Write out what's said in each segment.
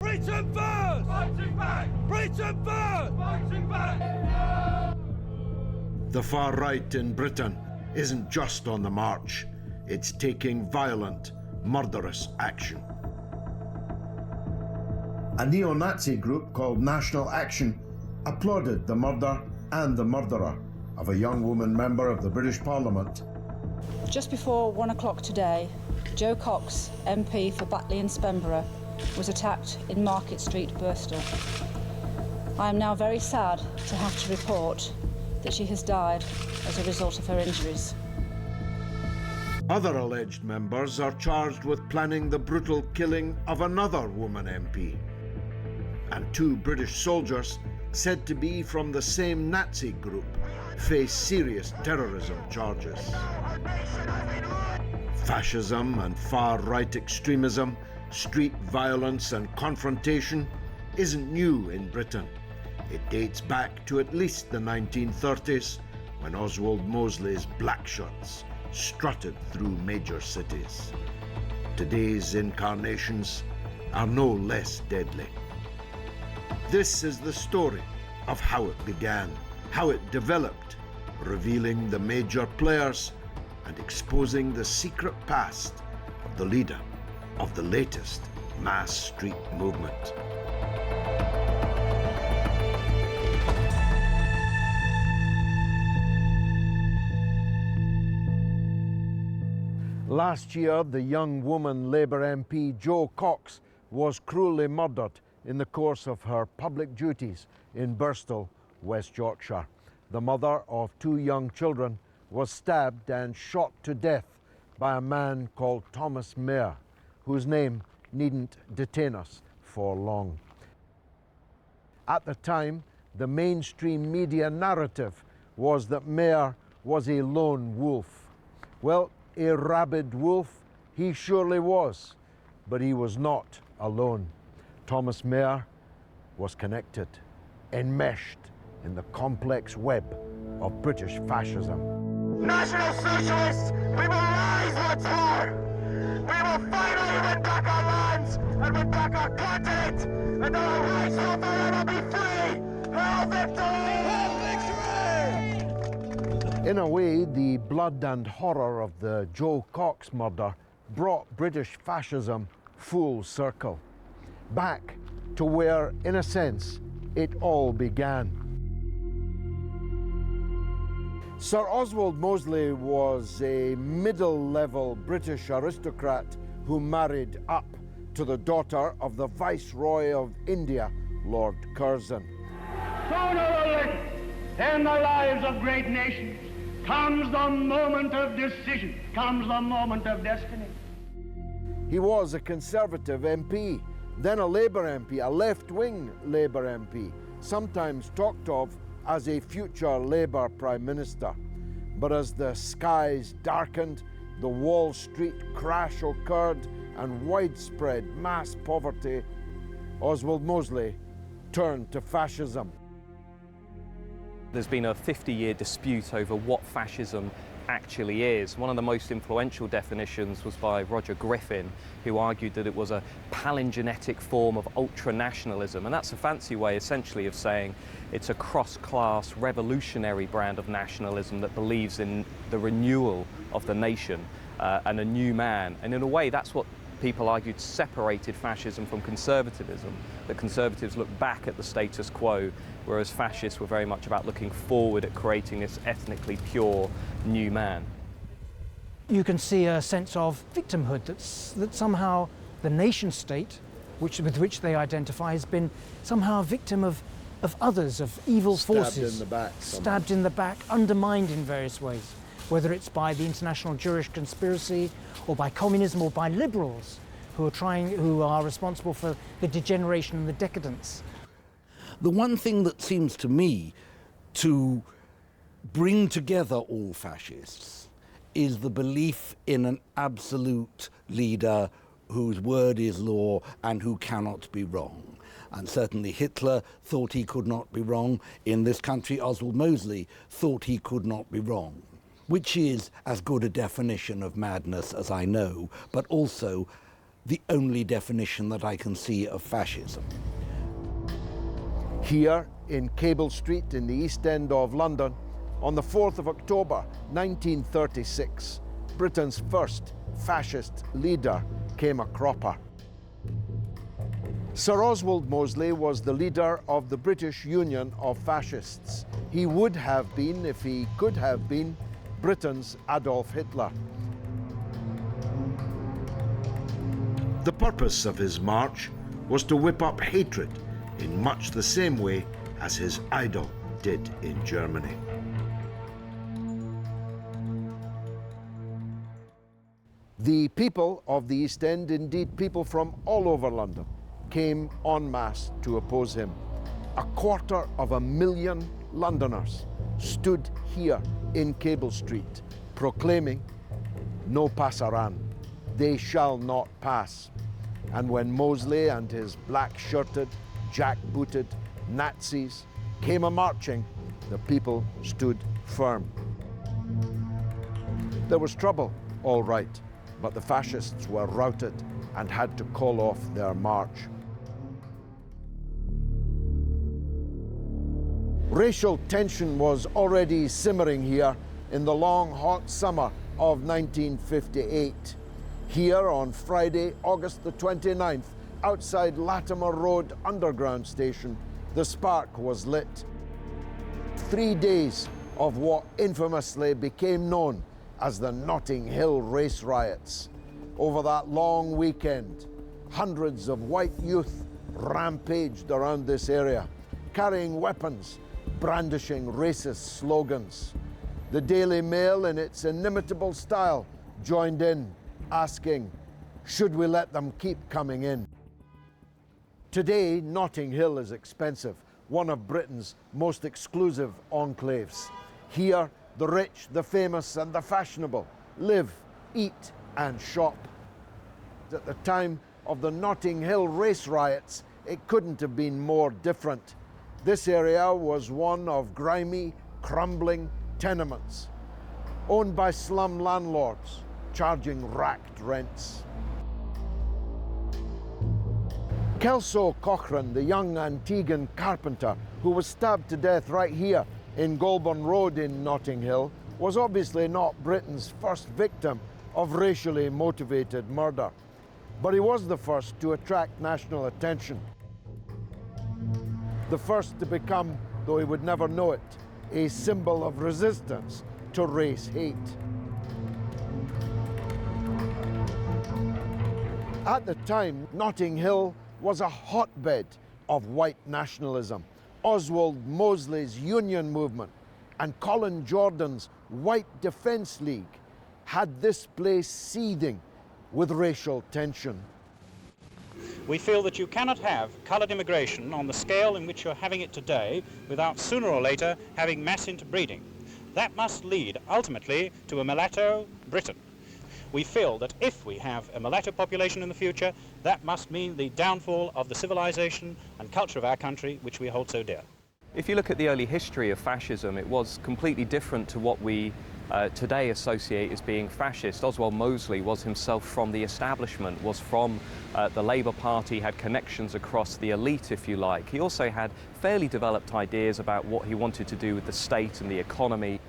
Britain first! Fighting back! Britain first! Fighting back! The far right in Britain isn't just on the march, it's taking violent, murderous action. A neo-Nazi group called National Action applauded the murder and the murderer of a young woman member of the British Parliament. Just before 1 o'clock today, Jo Cox, MP for Batley and Spenborough, was attacked in Market Street, Bristol. I am now very sad to have to report that she has died as a result of her injuries. Other alleged members are charged with planning the brutal killing of another woman MP. And 2 British soldiers, said to be from the same Nazi group, face serious terrorism charges. Fascism and far-right extremism, street violence and confrontation isn't new in Britain. It dates back to at least the 1930s, when Oswald Mosley's Blackshirts strutted through major cities. Today's incarnations are no less deadly. This is the story of how it began, how it developed, revealing the major players and exposing the secret past of the leader of the latest mass street movement. Last year, the young woman Labour MP Jo Cox was cruelly murdered in the course of her public duties in Birstall, West Yorkshire. The mother of 2 young children was stabbed and shot to death by a man called Thomas Mair, whose name needn't detain us for long. At the time, the mainstream media narrative was that Mair was a lone wolf. Well, a rabid wolf he surely was, but he was not alone. Thomas Mair was connected, enmeshed in the complex web of British fascism. National Socialists, we will rise once more! We will finally win back our lands and win back our continent, and our rights will forever be free! Hail victory! Hail victory! In a way, the blood and horror of the Jo Cox murder brought British fascism full circle, back to where, in a sense, it all began. Sir Oswald Mosley was a middle-level British aristocrat who married up to the daughter of the Viceroy of India, Lord Curzon. Sooner or later, in the lives of great nations, comes the moment of decision, comes the moment of destiny. He was a Conservative MP, then a Labour MP, a left-wing Labour MP, sometimes talked of as a future Labour Prime Minister. But as the skies darkened, the Wall Street crash occurred, and widespread mass poverty, Oswald Mosley turned to fascism. There's been a 50-year dispute over what fascism actually is. One of the most influential definitions was by Roger Griffin, who argued that it was a palingenetic form of ultranationalism, and that's a fancy way essentially of saying it's a cross-class revolutionary brand of nationalism that believes in the renewal of the nation and a new man. And in a way, that's what people argued separated fascism from conservatism, that conservatives look back at the status quo, whereas fascists were very much about looking forward at creating this ethnically pure new man. You can see a sense of victimhood, that somehow the nation state with which they identify has been somehow a victim of others, of evil forces. Stabbed in the back, undermined in various ways, whether it's by the international Jewish conspiracy or by communism or by liberals who are responsible for the degeneration and the decadence. The one thing that seems to me to bring together all fascists is the belief in an absolute leader whose word is law and who cannot be wrong. And certainly Hitler thought he could not be wrong. In this country, Oswald Mosley thought he could not be wrong, which is as good a definition of madness as I know, but also the only definition that I can see of fascism. Here in Cable Street in the East End of London, on the 4th of October 1936, Britain's first fascist leader came a cropper. Sir Oswald Mosley was the leader of the British Union of Fascists. He would have been, if he could have been, Britain's Adolf Hitler. The purpose of his march was to whip up hatred in much the same way as his idol did in Germany. The people of the East End, indeed people from all over London, came en masse to oppose him. 250,000 Londoners stood here in Cable Street proclaiming, "No passaran, they shall not pass." And when Mosley and his black-shirted, jack-booted Nazis came a-marching, the people stood firm. There was trouble, all right, but the fascists were routed and had to call off their march. Racial tension was already simmering here in the long, hot summer of 1958. Here on Friday, August the 29th, outside Latimer Road Underground Station, the spark was lit. 3 days of what infamously became known as the Notting Hill race riots. Over that long weekend, hundreds of white youth rampaged around this area, carrying weapons, brandishing racist slogans. The Daily Mail, in its inimitable style, joined in, asking, should we let them keep coming in? Today, Notting Hill is expensive, one of Britain's most exclusive enclaves. Here, the rich, the famous, and the fashionable live, eat, and shop. At the time of the Notting Hill race riots, it couldn't have been more different. This area was one of grimy, crumbling tenements, owned by slum landlords, charging racked rents. Kelso Cochrane, the young Antiguan carpenter who was stabbed to death right here in Goulburn Road in Notting Hill, was obviously not Britain's first victim of racially motivated murder, but he was the first to attract national attention. The first to become, though he would never know it, a symbol of resistance to race hate. At the time, Notting Hill was a hotbed of white nationalism. Oswald Mosley's Union movement and Colin Jordan's White Defence League had this place seething with racial tension. We feel that you cannot have coloured immigration on the scale in which you're having it today without sooner or later having mass interbreeding. That must lead ultimately to a mulatto Britain. We feel that if we have a mulatto population in the future, that must mean the downfall of the civilization and culture of our country, which we hold so dear. If you look at the early history of fascism, it was completely different to what we today associate as being fascist. Oswald Mosley was himself from the establishment, was from the Labour Party, had connections across the elite, if you like. He also had fairly developed ideas about what he wanted to do with the state and the economy.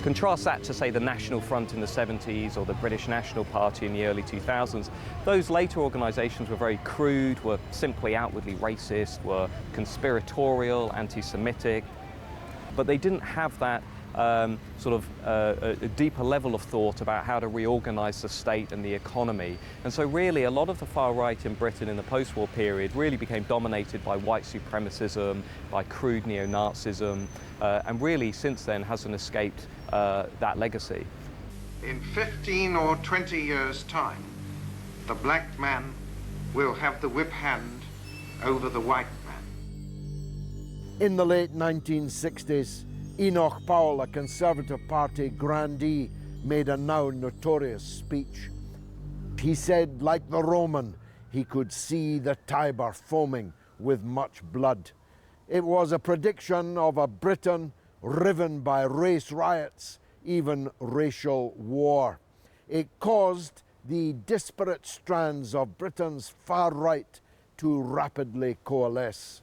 Contrast that to, say, the National Front in the 70s or the British National Party in the early 2000s. Those later organisations were very crude, were simply outwardly racist, were conspiratorial, anti-Semitic, but they didn't have that a deeper level of thought about how to reorganise the state and the economy. And so really a lot of the far right in Britain in the post-war period really became dominated by white supremacism, by crude neo-Nazism, and really since then hasn't escaped that legacy. In 15 or 20 years' time, the black man will have the whip hand over the white man. In the late 1960s, Enoch Powell, a Conservative Party grandee, made a now notorious speech. He said, like the Roman, he could see the Tiber foaming with much blood. It was a prediction of a Britain riven by race riots, even racial war. It caused the disparate strands of Britain's far right to rapidly coalesce.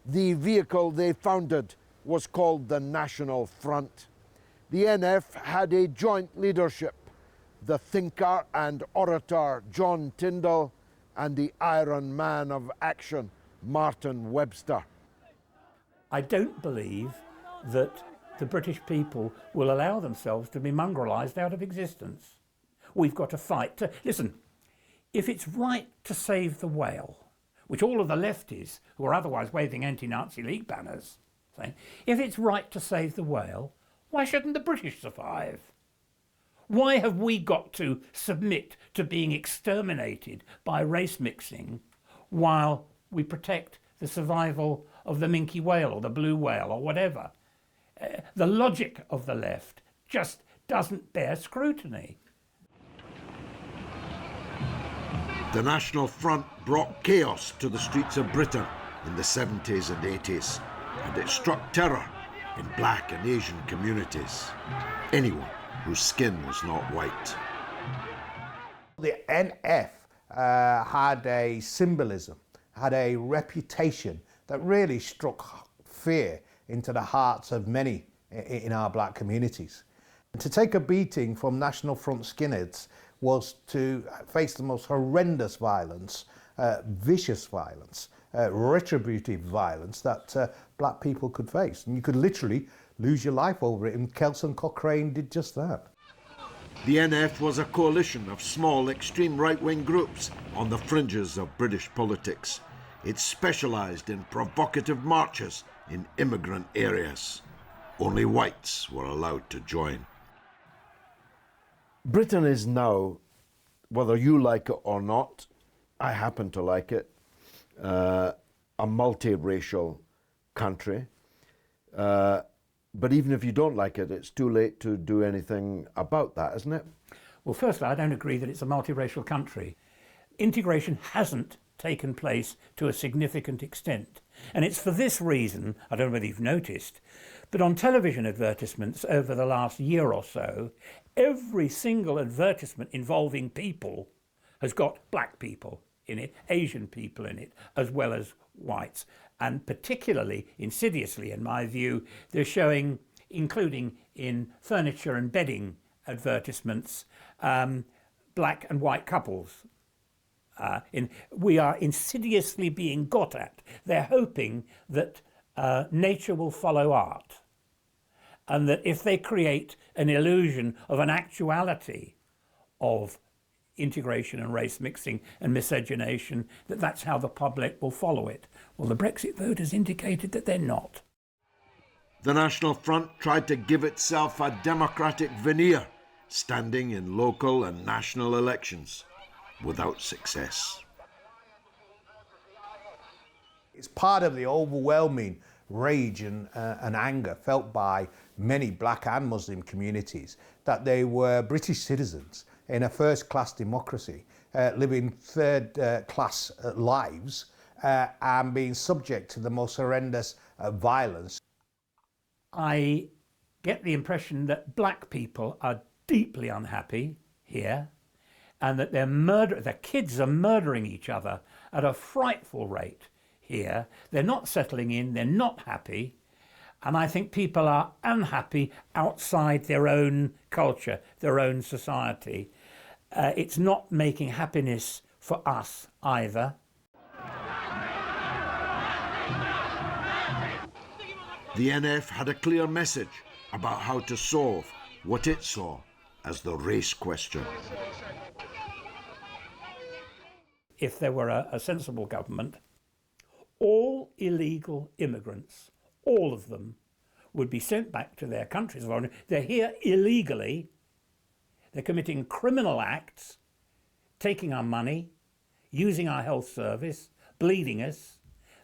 The vehicle they founded was called the National Front. The NF had a joint leadership, the thinker and orator John Tyndall and the Iron Man of action Martin Webster. I don't believe that the British people will allow themselves to be mongrelized out of existence. We've got to fight to... Listen, if it's right to save the whale, which all of the lefties, who are otherwise waving anti-Nazi League banners, say, if it's right to save the whale, why shouldn't the British survive? Why have we got to submit to being exterminated by race mixing while we protect the survival of the minke whale or the blue whale or whatever? The logic of the left just doesn't bear scrutiny. The National Front brought chaos to the streets of Britain in the 70s and 80s, and it struck terror in black and Asian communities, anyone whose skin was not white. The NF had a symbolism, had a reputation that really struck fear into the hearts of many in our black communities. And to take a beating from National Front skinheads was to face the most horrendous violence, vicious violence, retributive violence that black people could face. And you could literally lose your life over it, and Kelson Cochrane did just that. The NF was a coalition of small extreme right-wing groups on the fringes of British politics. It specialised in provocative marches in immigrant areas. Only whites were allowed to join. Britain is now, whether you like it or not, I happen to like it, a multiracial country. But even if you don't like it, it's too late to do anything about that, isn't it? Well, firstly, I don't agree that it's a multiracial country. Integration hasn't taken place to a significant extent. And it's for this reason, I don't know whether you've noticed, but on television advertisements over the last year or so, every single advertisement involving people has got black people in it, Asian people in it, as well as whites. And particularly insidiously, in my view, they're showing, including in furniture and bedding advertisements, black and white couples. We are insidiously being got at. They're hoping that nature will follow art, and that if they create an illusion of an actuality of integration and race mixing and miscegenation, that's how the public will follow it. Well, the Brexit vote has indicated that they're not. The National Front tried to give itself a democratic veneer, standing in local and national elections, without success. It's part of the overwhelming rage and anger felt by many black and Muslim communities that they were British citizens in a first-class democracy, living third-class lives and being subject to the most horrendous violence. I get the impression that black people are deeply unhappy here, and that their kids are murdering each other at a frightful rate here. They're not settling in, they're not happy, and I think people are unhappy outside their own culture, their own society. It's not making happiness for us either. The NF had a clear message about how to solve what it saw as the race question. If there were a sensible government, all illegal immigrants, all of them, would be sent back to their countries of origin. They're here illegally, they're committing criminal acts, taking our money, using our health service, bleeding us.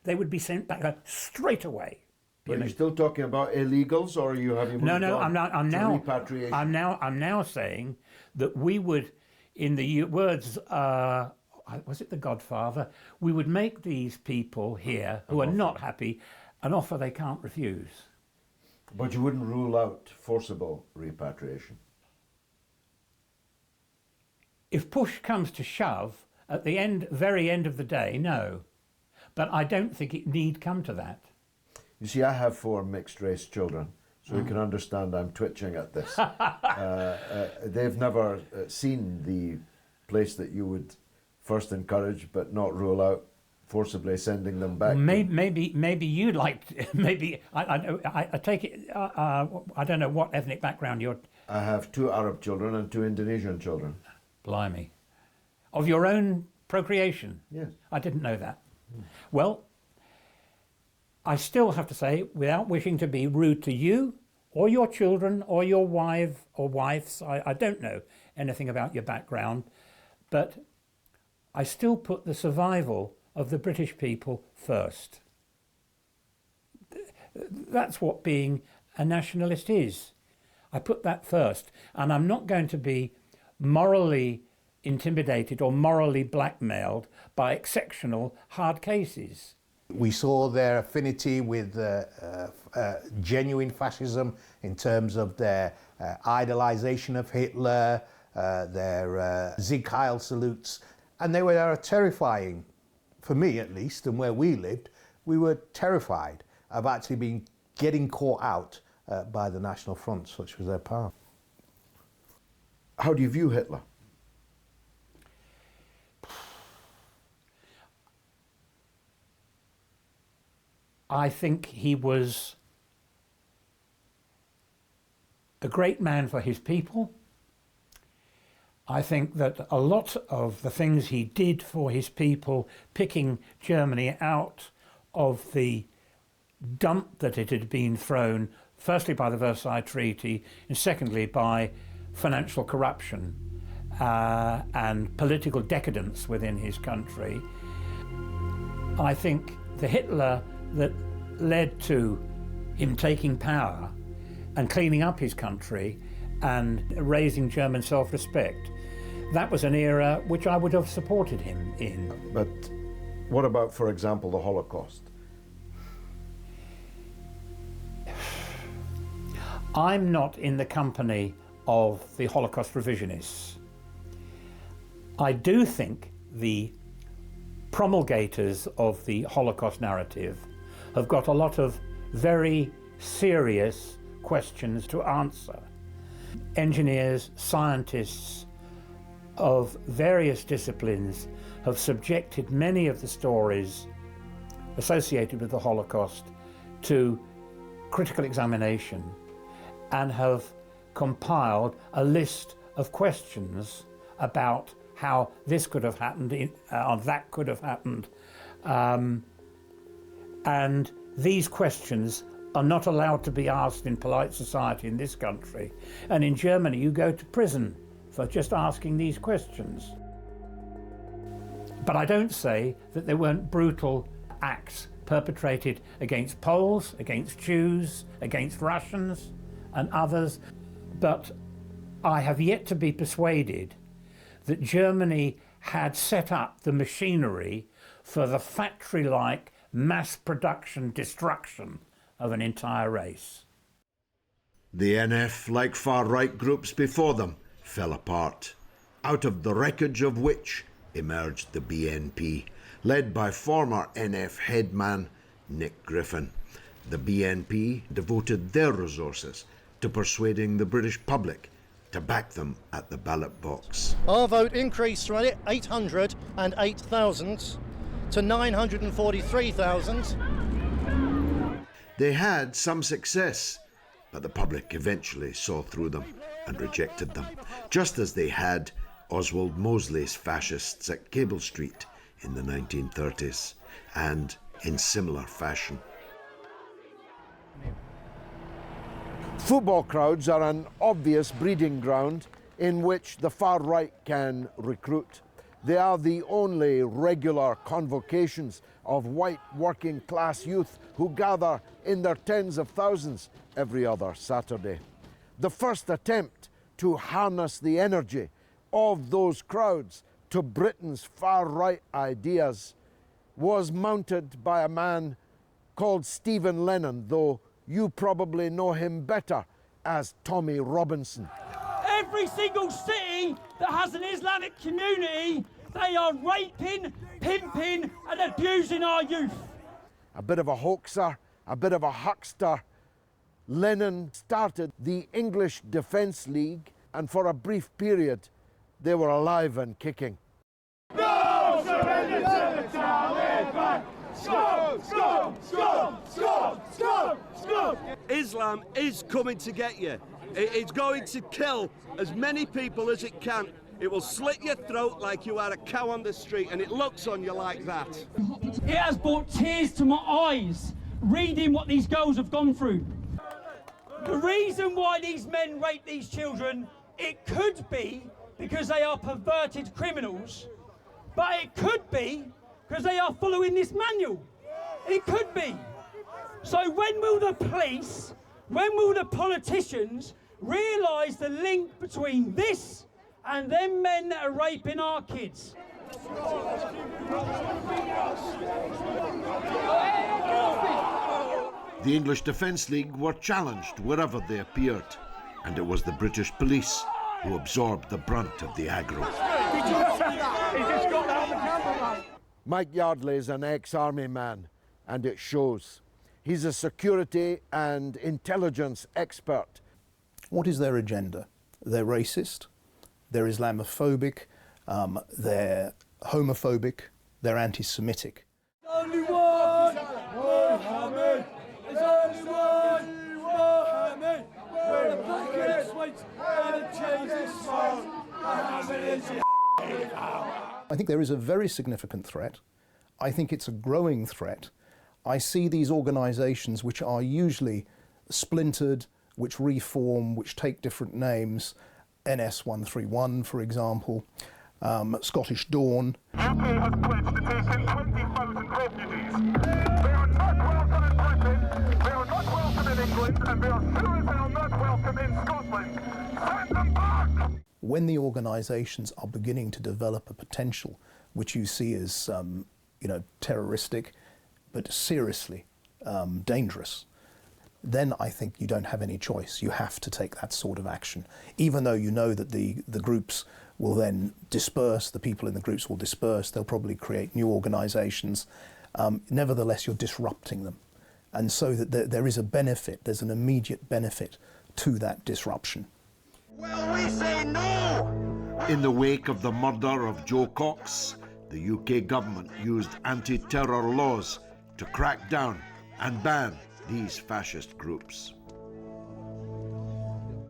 They would be sent back straight away. Are you still talking about illegals, or are you having No, I'm now repatriation? I'm now saying that we would, in the words, was it The Godfather? We would make these people here who are not happy an offer they can't refuse. But you wouldn't rule out forcible repatriation? If push comes to shove, at the very end of the day, no. But I don't think it need come to that. You see, I have 4 mixed-race children, so you can understand I'm twitching at this. They've never seen the place that you would first encourage but not rule out, forcibly sending them back. Maybe you'd like. Maybe I take it. I don't know what ethnic background you're. I have 2 Arab children and 2 Indonesian children. Blimey, of your own procreation. Yes, I didn't know that. Well, I still have to say, without wishing to be rude to you or your children or your wife or wives, I don't know anything about your background, but I still put the survival of the British people first. That's what being a nationalist is. I put that first, and I'm not going to be morally intimidated or morally blackmailed by exceptional hard cases. We saw their affinity with genuine fascism in terms of their idolization of Hitler, their Sieg Heil salutes, and they were terrifying, for me at least, and where we lived, we were terrified of actually getting caught out by the National Front, such was their power. How do you view Hitler? I think he was a great man for his people. I think that a lot of the things he did for his people, picking Germany out of the dump that it had been thrown, firstly by the Versailles Treaty, and secondly by financial corruption and political decadence within his country. I think the Hitler that led to him taking power and cleaning up his country and raising German self-respect, that was an era which I would have supported him in. But what about, for example, the Holocaust? I'm not in the company of the Holocaust revisionists. I do think the promulgators of the Holocaust narrative have got a lot of very serious questions to answer. Engineers, scientists of various disciplines have subjected many of the stories associated with the Holocaust to critical examination and have compiled a list of questions about how this could have happened or that could have happened. And these questions are not allowed to be asked in polite society in this country. And in Germany, you go to prison for just asking these questions. But I don't say that there weren't brutal acts perpetrated against Poles, against Jews, against Russians and others. But I have yet to be persuaded that Germany had set up the machinery for the factory-like mass production destruction of an entire race. The NF, like far-right groups before them, fell apart, out of the wreckage of which emerged the BNP, led by former NF headman Nick Griffin. The BNP devoted their resources to persuading the British public to back them at the ballot box. Our vote increased from 808,000 to 943,000. They had some success, but the public eventually saw through them and rejected them, just as they had Oswald Mosley's fascists at Cable Street in the 1930s, and in similar fashion. Football crowds are an obvious breeding ground in which the far right can recruit. They are the only regular convocations of white working class youth who gather in their tens of thousands every other Saturday. The first attempt to harness the energy of those crowds to Britain's far right ideas was mounted by a man called Stephen Lennon, though you probably know him better as Tommy Robinson. Every single city party that has an Islamic community. They are raping, pimping and abusing our youth. A bit of a hoaxer, a bit of a huckster, Lenin started the English Defence League, and for a brief period they were alive and kicking. No surrender to the Taliban! Scum! Scum! Scum! Scum! Scum! Scum! Islam is coming to get you. It's going to kill as many people as it can. It will slit your throat like you are a cow on the street, and it looks on you like that. It has brought tears to my eyes reading what these girls have gone through. The reason why these men rape these children, it could be because they are perverted criminals, but it could be because they are following this manual. It could be. So when will the police, when will the politicians realise the link between this and them men that are raping our kids? The English Defence League were challenged wherever they appeared, and it was the British police who absorbed the brunt of the aggro. Mike Yardley is an ex-army man, and it shows. He's a security and intelligence expert. What is their agenda? They're racist, they're Islamophobic, they're homophobic, they're anti-Semitic. Only one Mohammed! There's only one Mohammed! We're the black and the white and the Jesus smoke! Mohammed is I think there is a very significant threat. I think it's a growing threat. I see these organisations which are usually splintered, which reform, which take different names, NS 131 for example, Scottish Dawn. UK has pledged to take in 20,000 refugees. They are not welcome in Britain, they are not welcome in England, and they are sure as hell not welcome in Scotland. Send them back! When the organisations are beginning to develop a potential which you see as terroristic, but seriously dangerous, then I think you don't have any choice. You have to take that sort of action. Even though you know that the groups will then disperse, the people in the groups will disperse, they'll probably create new organisations. Nevertheless, you're disrupting them. And so that there is a benefit, there's an immediate benefit to that disruption. Well, we say no! In the wake of the murder of Jo Cox, the UK government used anti-terror laws to crack down and ban these fascist groups.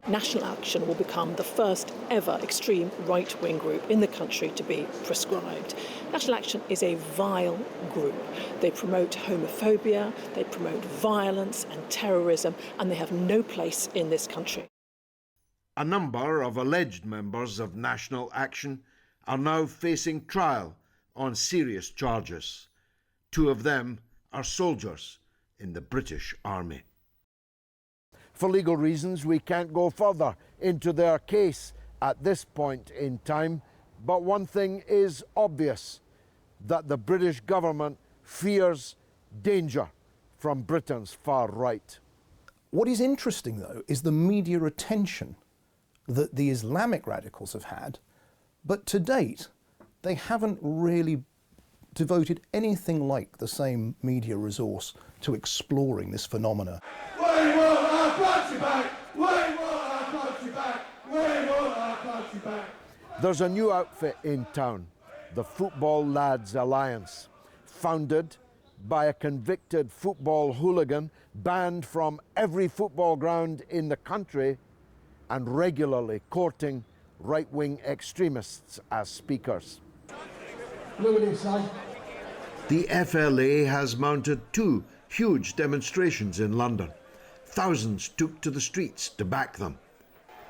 National Action will become the first ever extreme right-wing group in the country to be prescribed. National Action is a vile group. They promote homophobia, they promote violence and terrorism, and they have no place in this country. A number of alleged members of National Action are now facing trial on serious charges. 2 of them are soldiers in the British Army. For legal reasons, we can't go further into their case at this point in time, but one thing is obvious, that the British government fears danger from Britain's far right. What is interesting, though, is the media attention that the Islamic radicals have had, but to date, they haven't really devoted anything like the same media resource to exploring this phenomena. We want our country back! We want our country back! We want our country back! There's a new outfit in town, the Football Lads Alliance, founded by a convicted football hooligan banned from every football ground in the country and regularly courting right-wing extremists as speakers. Look at this side. The FLA has mounted 2 huge demonstrations in London. Thousands took to the streets to back them.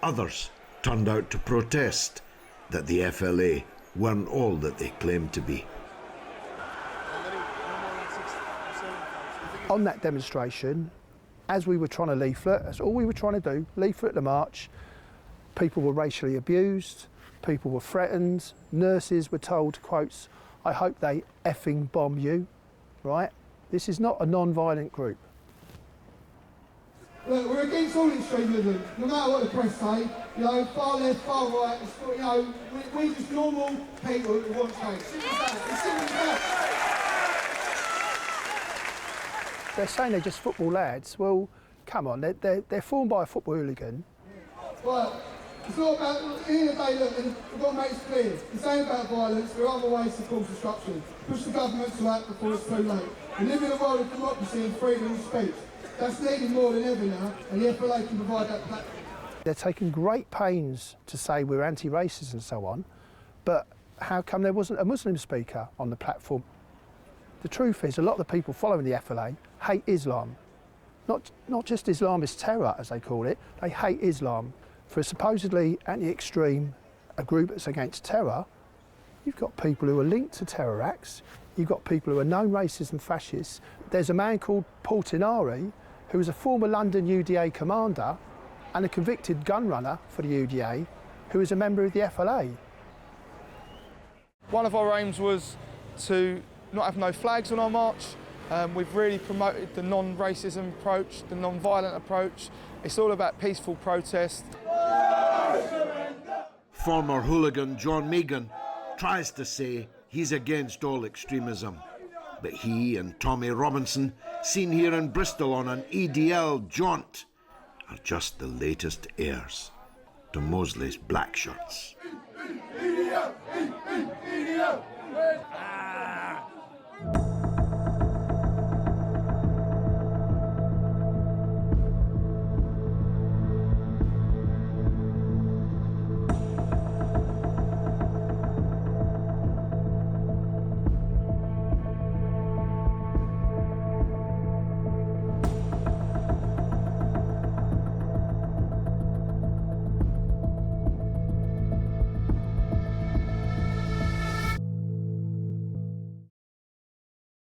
Others turned out to protest that the FLA weren't all that they claimed to be. On that demonstration, as we were trying to leaflet, that's all we were trying to do, leaflet the march. People were racially abused, people were threatened, nurses were told, quotes, "I hope they effing bomb you," right? This is not a non-violent group. Look, we're against all extremism, no matter what the press say. You know, far left, far right. You know, we're just normal people who want change. Simple as that. It's simple as that. They're saying they're just football lads. Well, come on, they're formed by a football hooligan. Right, it's not about, at the end of the day, look, we've got to make it clear. It's ain't about violence, there are other ways to cause destruction. Push the government to act before it's too late. We live in a world of democracy and freedom of speech. That's needed more than ever now, and the FLA can provide that platform. They're taking great pains to say we're anti-racist and so on, but how come there wasn't a Muslim speaker on the platform? The truth is, a lot of the people following the FLA hate Islam. Not just Islamist terror, as they call it, they hate Islam. For a supposedly anti-extreme, a group that's against terror, you've got people who are linked to terror acts, you've got people who are known racists and fascists. There's a man called Portinari, who was a former London UDA commander and a convicted gun runner for the UDA, who is a member of the FLA. One of our aims was to not have no flags on our march. We've really promoted the non-racism approach, the non-violent approach. It's all about peaceful protest. Former hooligan John Megan tries to say he's against all extremism, but he and Tommy Robinson, seen here in Bristol on an EDL jaunt, are just the latest heirs to Mosley's Blackshirts.